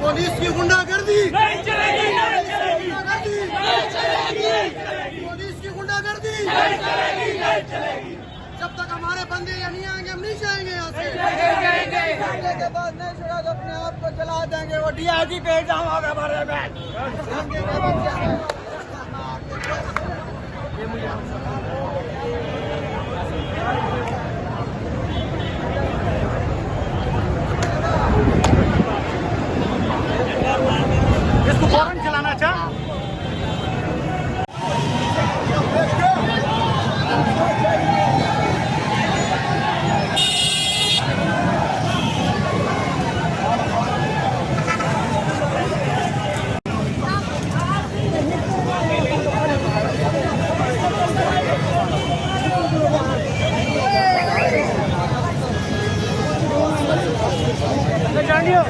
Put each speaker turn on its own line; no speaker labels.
Police की गुंडागर्दी
नहीं चलेगी, नहीं चलेगी,
नहीं चलेगी, पुलिस की गुंडागर्दी
नहीं चलेगी, नहीं चलेगी।
जब तक हमारे बंदे यहाँ नहीं आएंगे हम नहीं जाएंगे यहाँ से।
जाएंगे
के बाद नहीं छोड़ा तो अपने आप को चला देंगे। वो डीआईजी पे एग्जाम होगा हमारे बैच। इसको फौरन चलाना चाह।
जानियो